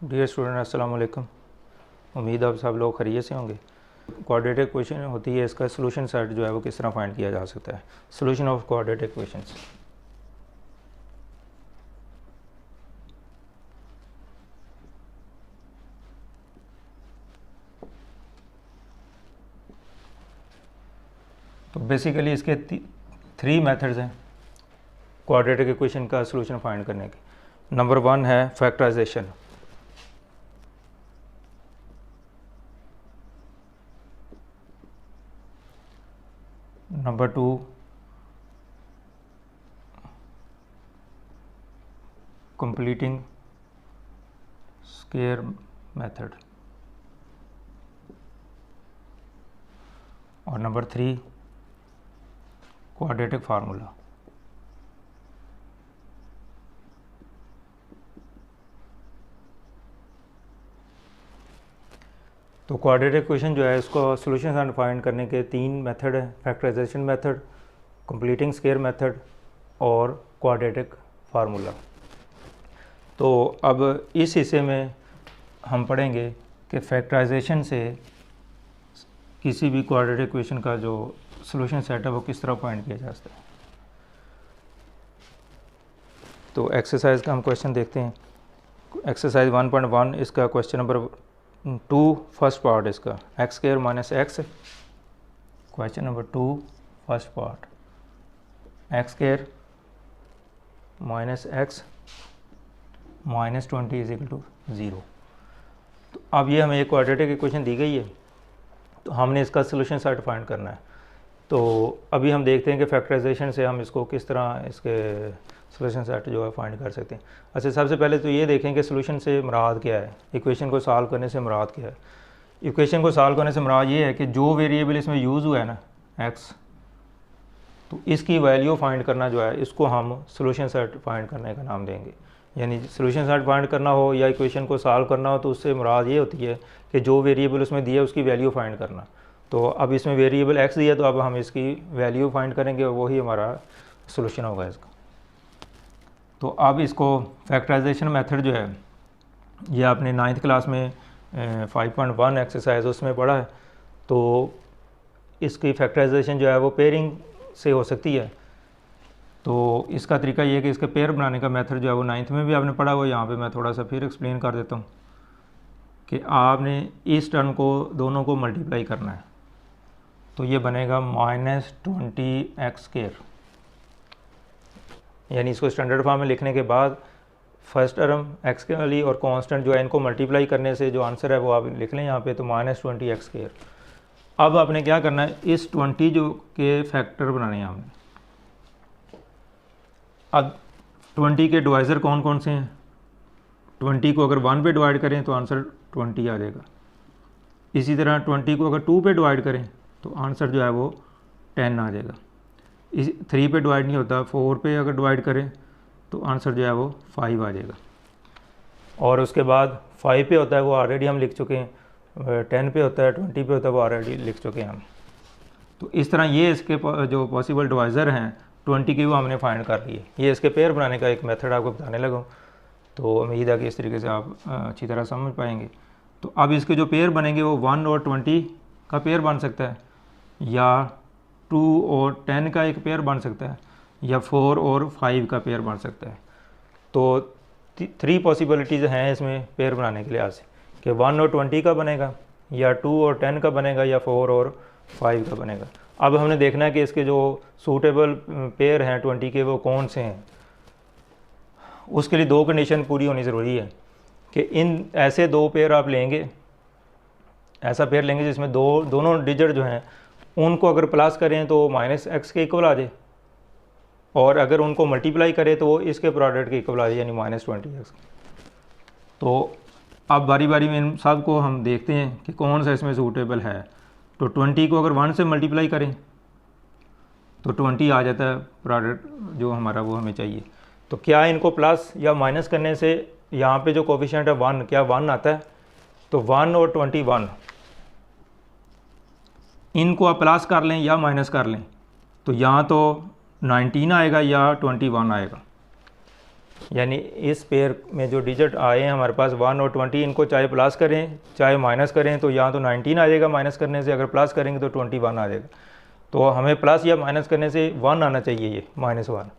Dear student अस्सलाम वालेकुम। उम्मीद आप सब लोग खैरियत से होंगे। क्वाड्रेटिक क्वेश्चन होती है, इसका सोल्यूशन सेट जो है वो किस तरह फाइंड किया जा सकता है। Solution of quadratic questions. तो बेसिकली इसके थ्री मेथड्स हैं क्वाड्रेटिक इक्वेशन का सोल्यूशन फाइंड करने के। नंबर 1 है factorisation. Number 2 completing square method और नंबर 3 क्वाड्रेटिक फार्मूला। तो क्वाड्रेटिक इक्वेशन जो है इसको सोल्यूशन फाइंड करने के 3 मेथड हैं, factorisation method, completing square method और क्वाड्रेटिक फार्मूला। तो अब इस हिस्से में हम पढ़ेंगे कि फैक्टराइजेशन से किसी भी क्वाड्रेटिक इक्वेशन का जो सोल्यूशन सेट है वो किस तरह फाइंड किया जा सकता है। तो एक्सरसाइज का हम क्वेश्चन देखते हैं। एक्सरसाइज 1.1 इसका क्वेश्चन नंबर 2 फर्स्ट पार्ट इसका x square minus x. Question number 2 first part x square minus x minus 20 is equal to 0। तो अब ये हमें एक क्वाड्रेटिक इक्वेशन दी गई है, तो हमने इसका सोल्यूशन सेट फाइंड करना है। तो अभी हम देखते हैं कि फैक्टराइजेशन से हम इसको किस तरह इसके सोल्यूशन सेट जो है फाइंड कर सकते हैं। अच्छा, सबसे पहले तो ये देखें कि सोल्यूशन से मुराद क्या है, इक्वेशन को सॉल्व करने से मुराद क्या है। इक्वेशन को सॉल्व करने से मुराद ये है कि जो वेरिएबल इसमें यूज़ हुआ है ना एक्स, तो इसकी वैल्यू फाइंड करना जो है इसको हम सोल्यूशन सेट फाइंड करने का नाम देंगे। यानी सोल्यूशन सेट फाइंड करना हो या इक्वेशन को सॉल्व करना हो तो उससे मुराद ये होती है कि जो वेरिएबल उसमें दिया उसकी वैल्यू फाइंड करना। तो अब इसमें वेरिएबल एक्स दिया तो अब हम इसकी वैल्यू फाइंड करेंगे और वही हमारा सोल्यूशन होगा इसका। तो अब इसको फैक्टराइजेशन मेथड जो है ये आपने 9th क्लास में 5.1 एक्सरसाइज उसमें पढ़ा है। तो इसकी फैक्टराइजेशन जो है वो पेयरिंग से हो सकती है। तो इसका तरीका ये है कि इसके पेयर बनाने का मेथड जो है वो 9th में भी आपने पढ़ा हुआ। यहाँ पे मैं थोड़ा सा फिर एक्सप्लेन कर देता हूँ कि आपने इस टर्म को दोनों को मल्टीप्लाई करना है। तो ये बनेगा -20x²। यानी इसको स्टैंडर्ड फॉर्म में लिखने के बाद फर्स्ट टर्म एक्स के वाली और कांस्टेंट जो है इनको मल्टीप्लाई करने से जो आंसर है वो आप लिख लें यहाँ पे, तो -20x²। अब आपने क्या करना है, इस 20 जो के फैक्टर बनाने हैं आपने। अब 20 के डिवाइज़र कौन कौन से हैं। 20 को अगर 1 पे डिवाइड करें तो आंसर 20 आ जाएगा। इसी तरह 20 को अगर 2 पे डिवाइड करें तो आंसर जो है वो 10 आ जाएगा। इस 3 पे डिवाइड नहीं होता, 4 पे अगर डिवाइड करें तो आंसर जो है वो 5 आ जाएगा। और उसके बाद 5 पे होता है वो ऑलरेडी हम लिख चुके हैं, 10 पे होता है, 20 पे होता है वो ऑलरेडी लिख चुके हैं हम। तो इस तरह ये इसके जो पॉसिबल डिवाइज़र हैं 20 की वो हमने फाइंड कर लिए। ये इसके पेयर बनाने का एक मेथड आपको बताने लगा, तो उम्मीद है कि इस तरीके से आप अच्छी तरह समझ पाएंगे। तो अब इसके जो पेयर बनेंगे वो 1 और 20 का पेयर बन सकता है, या 2 और 10 का एक पेयर बन सकता है, या 4 और 5 का पेयर बन सकता है। तो 3 पॉसिबिलिटीज़ हैं इसमें पेयर बनाने के लिहाज से कि 1 और 20 का बनेगा, या 2 और 10 का बनेगा, या 4 और 5 का बनेगा। अब हमने देखना है कि इसके जो सूटेबल पेयर हैं 20 के वो कौन से हैं। उसके लिए 2 कंडीशन पूरी होनी ज़रूरी है कि इन ऐसे 2 पेयर आप लेंगे, ऐसा पेयर लेंगे जिसमें दोनों डिजिट जो हैं उनको अगर प्लस करें तो -x के इक्वल आ जाए, और अगर उनको मल्टीप्लाई करें तो वो इसके प्रोडक्ट के इक्वल आ जाए, यानी -20x। तो अब बारी बारी में इन सब को हम देखते हैं कि कौन सा इसमें सूटेबल है। तो 20 को अगर 1 से मल्टीप्लाई करें तो 20 आ जाता है प्रोडक्ट जो हमारा वो हमें चाहिए। तो क्या इनको प्लस या माइनस करने से यहाँ पे जो कोफिशिएंट है 1, क्या 1 आता है। तो 1 और 21 इनको आप प्लस कर लें या माइनस कर लें तो यहाँ तो 19 आएगा या 21 आएगा। यानी इस पेयर में जो डिजिट आए हैं हमारे पास 1 और 20, इनको चाहे प्लस करें चाहे माइनस करें तो यहाँ तो 19 आ जाएगा माइनस करने से, अगर प्लस करेंगे तो 21 आ जाएगा। तो हमें प्लस या माइनस करने से 1 आना चाहिए, ये -1,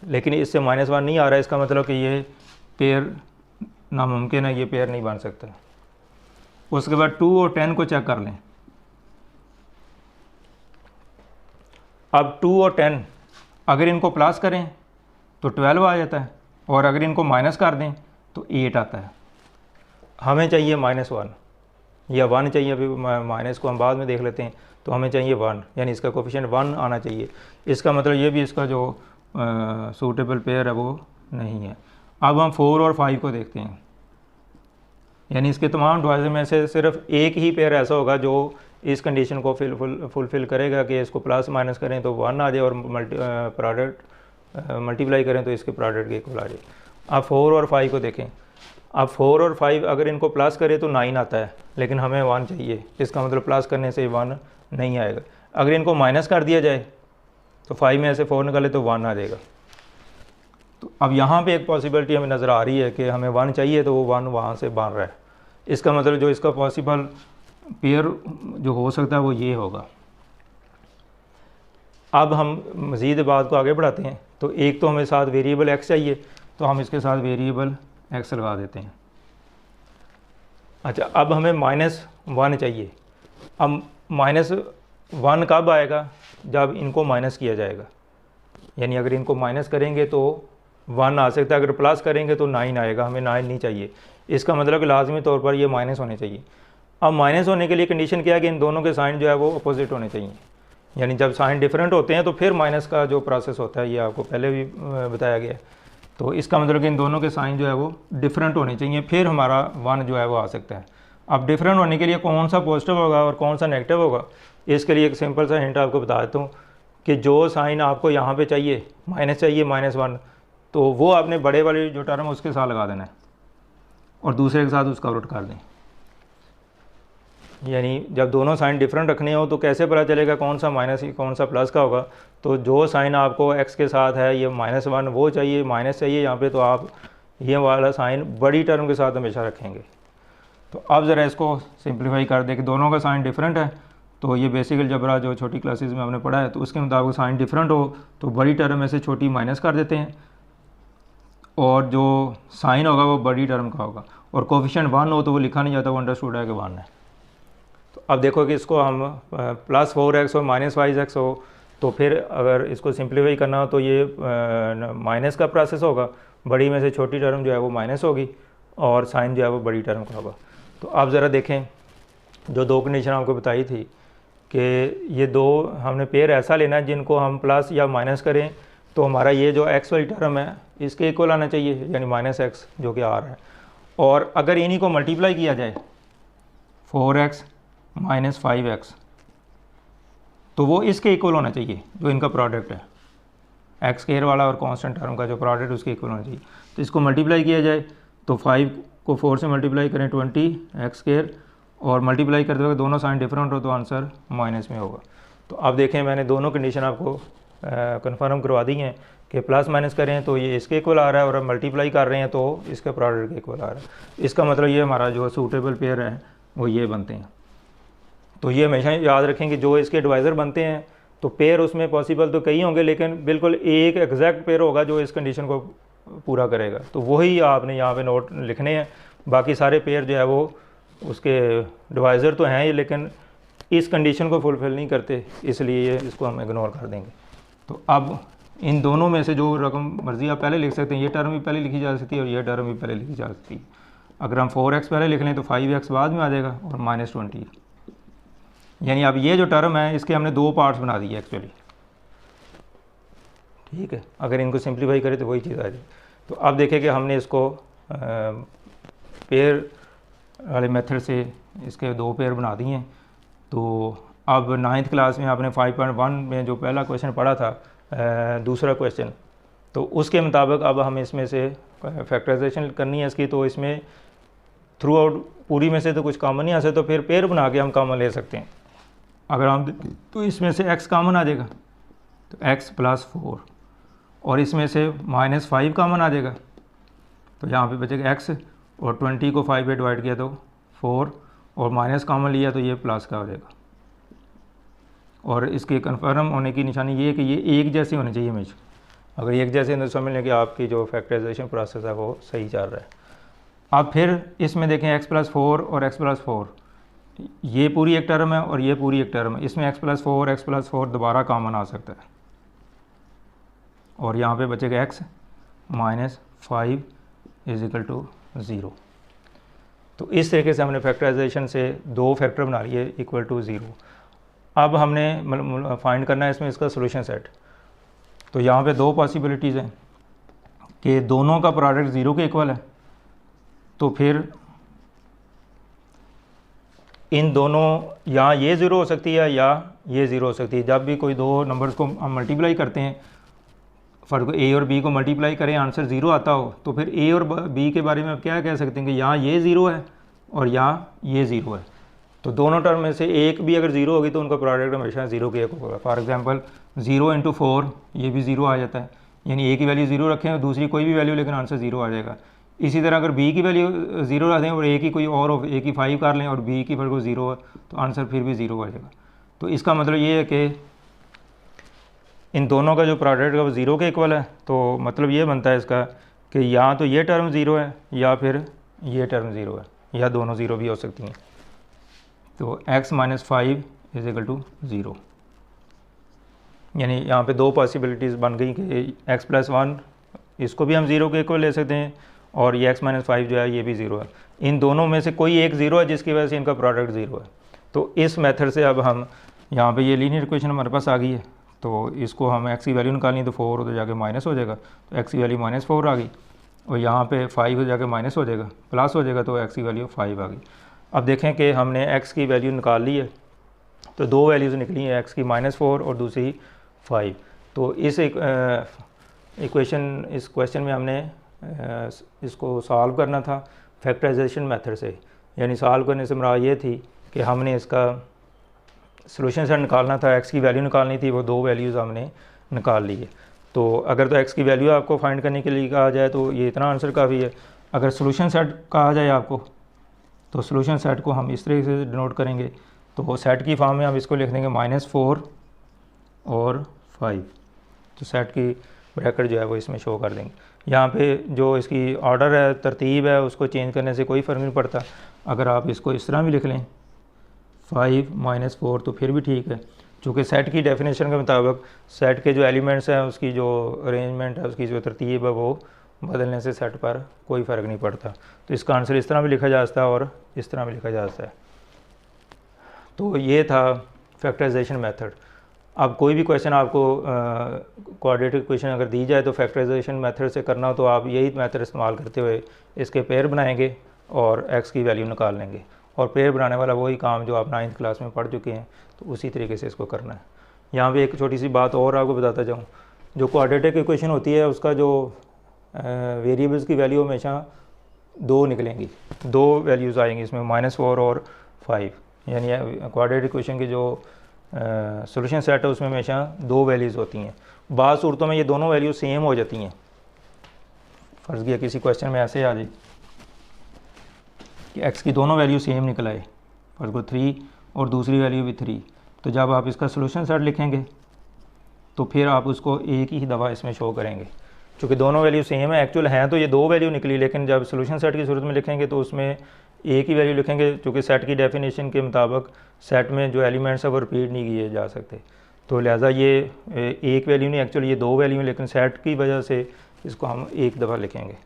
लेकिन इससे -1 नहीं आ रहा है। इसका मतलब कि ये पेयर नामुमकिन है, ये पेयर नहीं बन सकता। उसके बाद 2 और 10 को चेक कर लें। अब 2 और 10 अगर इनको प्लस करें तो 12 आ जाता है, और अगर इनको माइनस कर दें तो 8 आता है। हमें चाहिए -1 या 1 चाहिए, अभी माइनस को हम बाद में देख लेते हैं। तो हमें चाहिए 1, यानी इसका कोफिशिएंट 1 आना चाहिए। इसका मतलब ये भी इसका जो सूटेबल पेयर है वो नहीं है। अब हम 4 और 5 को देखते हैं, यानी इसके तमाम डिवाइजर में से सिर्फ एक ही पेयर ऐसा होगा जो इस कंडीशन को फुलफ़िल करेगा कि इसको प्लस माइनस करें तो 1 आ जाए, और प्रोडक्ट मल्टीप्लाई करें तो इसके प्रोडक्ट के इक्वल आ जाए। अब 4 और 5 को देखें। अब 4 और 5 अगर इनको प्लस करें तो 9 आता है, लेकिन हमें 1 चाहिए। इसका मतलब प्लस करने से 1 नहीं आएगा। अगर इनको माइनस कर दिया जाए तो 5 में से 4 निकाले तो 1 आ जाएगा। तो अब यहाँ पे एक पॉसिबिलिटी हमें नज़र आ रही है कि हमें 1 चाहिए, तो वो 1 वहाँ से बन रहा है। इसका मतलब जो इसका पॉसिबल पेयर जो हो सकता है वो ये होगा। अब हम मज़ीद बात को आगे बढ़ाते हैं। तो एक तो हमें साथ वेरिएबल x चाहिए, तो हम इसके साथ वेरिएबल x लगा देते हैं। अच्छा, अब हमें -1 चाहिए। अब -1 कब आएगा? जब इनको माइनस किया जाएगा, यानी अगर इनको माइनस करेंगे तो 1 आ सकता है, अगर प्लस करेंगे तो 9 आएगा। हमें 9 नहीं चाहिए। इसका मतलब कि लाजमी तौर पर ये माइनस होने चाहिए। अब माइनस होने के लिए कंडीशन क्या है कि इन दोनों के साइन जो है वो अपोजिट होने चाहिए, यानी जब साइन डिफरेंट होते हैं तो फिर माइनस का जो प्रोसेस होता है ये आपको पहले भी बताया गया है। तो इसका मतलब कि इन दोनों के साइन जो है वो डिफरेंट होने चाहिए, फिर हमारा 1 जो है वो आ सकता है। अब डिफरेंट होने के लिए कौन सा पॉजिटिव होगा और कौन सा नेगेटिव होगा, इसके लिए एक सिंपल सा हिंट आपको बता देता हूँ कि जो साइन आपको यहाँ पे चाहिए, माइनस चाहिए -1, तो वो आपने बड़े वाली जो टर्म उसके साथ लगा देना है और दूसरे के साथ उसका उलट कर दें। यानी जब दोनों साइन डिफरेंट रखने हो तो कैसे पता चलेगा कौन सा माइनस कौन सा प्लस का होगा? तो जो साइन आपको x के साथ है ये -1 वो चाहिए, माइनस चाहिए यहाँ पे, तो आप ये वाला साइन बड़ी टर्म के साथ हमेशा रखेंगे। तो अब ज़रा इसको सिंप्लीफाई कर दें कि दोनों का साइन डिफरेंट है। तो ये बेसिक अलजबरा जो छोटी क्लासेस में हमने पढ़ा है, तो उसके मुताबिक साइन डिफरेंट हो तो बड़ी टर्म में से छोटी माइनस कर देते हैं, और जो साइन होगा वो बड़ी टर्म का होगा, और कोफिशिएंट 1 हो तो वो लिखा नहीं जाता, वो अंडरस्टूड है कि 1 है। तो अब देखो कि इसको हम +4x और -5x हो, तो फिर अगर इसको सिंप्लीफाई करना हो तो ये माइनस का प्रोसेस होगा, बड़ी में से छोटी टर्म जो है वो माइनस होगी और साइन जो है वो बड़ी टर्म का होगा। तो आप ज़रा देखें, जो दो कंडीशन आपको बताई थी कि ये दो हमने पेयर ऐसा लेना है जिनको हम प्लस या माइनस करें तो हमारा ये जो x वाली टर्म है इसके इक्वल आना चाहिए, यानी -x जो कि आ रहा है। और अगर इन्हीं को मल्टीप्लाई किया जाए 4x - 5x, तो वो इसके इक्वल होना चाहिए जो इनका प्रोडक्ट है, एक्स स्क्वायर वाला और कांस्टेंट टर्म का जो प्रोडक्ट उसके इक्वल होना चाहिए। तो इसको मल्टीप्लाई किया जाए तो 5 को 4 से मल्टीप्लाई करें 20x², और मल्टीप्लाई करते वक्त दोनों साइन डिफरेंट हो तो आंसर माइनस में होगा। तो अब देखें, मैंने दोनों कंडीशन आपको कंफर्म करवा दी हैं कि प्लस माइनस करें तो ये इसके इक्वल आ रहा है, और मल्टीप्लाई कर रहे हैं तो इसके प्रोडक्ट के इक्वल आ रहा है। इसका मतलब ये हमारा जो सूटेबल पेयर है वो ये बनते हैं। तो ये हमेशा याद रखें कि जो इसके डिवाइज़र बनते हैं तो पेयर उसमें पॉसिबल तो कई होंगे, लेकिन बिल्कुल एक एग्जैक्ट पेयर होगा जो इस कंडीशन को पूरा करेगा। तो वही आपने यहाँ पे नोट लिखने हैं। बाकी सारे पेयर जो है वो उसके डिवाइज़र तो हैं ही, लेकिन इस कंडीशन को फुलफ़िल नहीं करते, इसलिए इसको हम इग्नोर कर देंगे। तो अब इन दोनों में से जो रकम मर्ज़ी आप पहले लिख सकते हैं, ये टर्म भी पहले लिखी जा सकती है और ये टर्म भी पहले लिखी जा सकती है। अगर हम 4x पहले लिख लें तो 5x बाद में आ जाएगा और -20, यानी अब ये जो टर्म है इसके हमने दो पार्ट्स बना दिए एक्चुअली, ठीक है। अगर इनको सिंप्लीफाई करें तो वही चीज़ आ जाए। तो अब देखें कि हमने इसको पेयर वाले मेथड से इसके दो पेयर बना दिए हैं। तो अब 9th क्लास में आपने 5.1 में जो पहला क्वेश्चन पढ़ा था, दूसरा क्वेश्चन, तो उसके मुताबिक अब हमें इसमें से फैक्टराइजेशन करनी है इसकी। तो इसमें थ्रू आउट पूरी में से तो कुछ कॉमन नहीं आ सकता, तो फिर पेयर बना के हम कॉमन ले सकते हैं। अगर हम तो इसमें से x कॉमन आ जाएगा, तो x + 4, और इसमें से -5 कॉमन आ जाएगा, तो यहाँ पे बचेगा x, और 20 को 5 पे डिवाइड किया तो 4, और माइनस कॉमन लिया तो ये प्लस का हो जाएगा। और इसके कन्फर्म होने की निशानी ये है कि ये एक जैसे होने चाहिए हमेशा। अगर एक जैसे हैं तो समझ लें कि आपकी जो फैक्टराइजेशन प्रोसेस है वो सही चल रहा है। अब फिर इसमें देखें x+4 और x+4, ये पूरी एक टर्म है और ये पूरी एक टर्म है, इसमें x+4 दोबारा कॉमन आ सकता है, और यहाँ पे बचेगा x -5 = 0। तो इस तरीके से हमने फैक्टराइजेशन से दो फैक्टर बना लिए इक्वल टू 0। अब हमने मतलब फाइंड करना है इसमें इसका सोल्यूशन सेट। तो यहाँ पे दो पॉसिबिलिटीज़ हैं कि दोनों का प्रोडक्ट 0 के इक्वल है, तो फिर इन दोनों या ये 0 हो सकती है या ये 0 हो सकती है। जब भी कोई दो नंबर्स को हम मल्टीप्लाई करते हैं, फ़र्क ए और बी को मल्टीप्लाई करें, आंसर 0 आता हो, तो फिर ए और बी के बारे में आप क्या कह सकते हैं कि यहाँ ये 0 है और यहाँ ये 0 है। तो दोनों टर्म में से एक भी अगर 0 होगी तो उनका प्रोडक्ट हमेशा 0 के एक होगा। फॉर एग्जांपल 0 × 4 ये भी 0 आ जाता है, यानी ए की वैल्यू 0 रखें और दूसरी कोई भी वैल्यू लेकिन आंसर 0 आ जाएगा। इसी तरह अगर बी की वैल्यू 0 रख दें और ए की कोई और हो, ए की 5 कर लें और बी की वैल्यू 0 है तो आंसर फिर भी 0 आ जाएगा। तो इसका मतलब ये है कि इन दोनों का जो प्रोडक्ट है वो 0 के इक्वल है। तो मतलब ये बनता है इसका कि या तो ये टर्म 0 है या फिर ये टर्म 0 है, या दोनों 0 भी हो सकती हैं। तो x -5 = 0, यानी यहाँ पे दो पॉसिबिलिटीज़ बन गई कि x+1 इसको भी हम 0 के इक्वल ले सकते हैं और ये x -5 जो है ये भी 0 है। इन दोनों में से कोई एक 0 है जिसकी वजह से इनका प्रोडक्ट 0 है। तो इस मेथड से अब हम यहाँ पे ये लीनियर इक्वेशन हमारे पास आ गई है, तो इसको हम x की वैल्यू निकालनी है तो 4 तो जाके माइनस हो जाएगा, तो x की वैल्यू -4 आ गई, और यहाँ पे 5 हो जाके माइनस हो जाएगा, प्लस हो जाएगा, तो x की वैल्यू 5 आ गई। अब देखें कि हमने x की वैल्यू निकाल ली है, तो दो वैल्यूज़ निकली हैं, x की -4 और दूसरी 5। तो इस इक्वेशन इस क्वेश्चन में हमने इसको सॉल्व करना था फैक्टराइजेशन मेथड से, यानी सॉल्व करने से मुराद ये थी कि हमने इसका सॉल्यूशन सेट निकालना था, x की वैल्यू निकालनी थी, वो दो वैल्यूज़ हमने निकाल ली है। तो अगर तो x की वैल्यू आपको फाइंड करने के लिए कहा जाए तो ये इतना आंसर काफ़ी है। अगर सॉल्यूशन सेट कहा जाए आपको, तो सॉल्यूशन सेट को हम इस तरीके से डिनोट करेंगे, तो सेट की फॉर्म में हम इसको लिख देंगे -4 और 5, तो सेट की ब्रैकेट जो है वो इसमें शो कर देंगे। यहाँ पे जो इसकी ऑर्डर है, तरतीब है, उसको चेंज करने से कोई फ़र्क नहीं पड़ता। अगर आप इसको इस तरह भी लिख लें 5 -4 तो फिर भी ठीक है, चूँकि सेट की डेफिनेशन के मुताबिक सेट के जो एलिमेंट्स हैं उसकी जो अरेंजमेंट है, उसकी जो तरतीब है, वो बदलने से सेट पर कोई फ़र्क नहीं पड़ता। तो इसका आंसर इस तरह भी लिखा जा सकता है और इस तरह भी लिखा जा सकता है। तो ये था फैक्टराइजेशन मेथड। अब कोई भी क्वेश्चन आपको क्वाड्रेटिक इक्वेशन अगर दी जाए तो फैक्टराइजेशन मेथड से करना हो तो आप यही मेथड इस्तेमाल करते हुए इसके पेयर बनाएंगे और x की वैल्यू निकाल लेंगे। और पेयर बनाने वाला वही काम जो आप 9th क्लास में पढ़ चुके हैं, तो उसी तरीके से इसको करना है। यहाँ पे एक छोटी सी बात और आपको बताता जाऊँ, जो क्वाड्रेटिक इक्वेशन होती है उसका जो वेरिएबल्स की वैल्यू हमेशा 2 निकलेंगी, 2 वैल्यूज़ आएंगी इसमें, -4 और 5, यानी क्वाड्रेटिक इक्वेशन की जो सॉल्यूशन सेट है उसमें हमेशा 2 वैल्यूज़ होती हैं। बाज़ सूरतों में ये दोनों वैल्यू सेम हो जाती हैं। फ़र्ज़ किया किसी क्वेश्चन में ऐसे आ जाए कि x की दोनों वैल्यू सेम निकल आए, फर्ज को 3 और दूसरी वैल्यू भी 3, तो जब आप इसका सॉल्यूशन सेट लिखेंगे तो फिर आप उसको एक ही दफ़ा इसमें शो करेंगे, क्योंकि दोनों वैल्यू सेम है। एक्चुअल हैं तो ये 2 वैल्यू निकली, लेकिन जब सॉल्यूशन सेट की सूरत में लिखेंगे तो उसमें एक ही वैल्यू लिखेंगे, क्योंकि सेट की डेफिनेशन के मुताबिक सेट में जो एलिमेंट्स है वो रिपीट नहीं किए जा सकते। तो लिहाजा ये एक वैल्यू नहीं, एक्चुअली ये 2 वैल्यू हैं, लेकिन सेट की वजह से इसको हम एक दफ़ा लिखेंगे।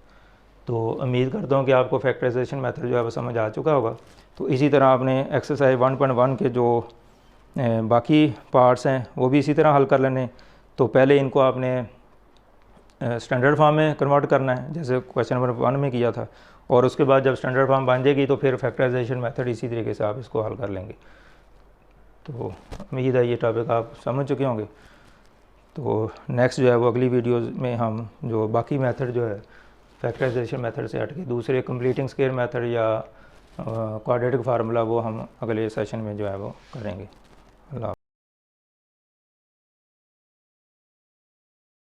तो उम्मीद करता हूँ कि आपको फैक्टराइजेशन मेथड जो है वो समझ आ चुका होगा। तो इसी तरह आपने एक्सरसाइज 1.1 के जो बाकी पार्ट्स हैं वो भी इसी तरह हल कर लेने। तो पहले इनको आपने स्टैंडर्ड फॉर्म में कन्वर्ट करना है, जैसे क्वेश्चन नंबर 1 में किया था, और उसके बाद जब स्टैंडर्ड फॉर्म बन जाएगी तो फिर फैक्टराइजेशन मेथड इसी तरीके से आप इसको हल कर लेंगे। तो उम्मीद है ये टॉपिक आप समझ चुके होंगे। तो नेक्स्ट जो है वो अगली वीडियोज़ में हम जो बाकी मेथड जो है फैक्टराइजेशन मेथड से हट के दूसरे कंप्लीटिंग स्केयर मेथड या क्वाड्रेटिक फार्मूला वो हम अगले सेशन में जो है वो करेंगे। अल्लाह।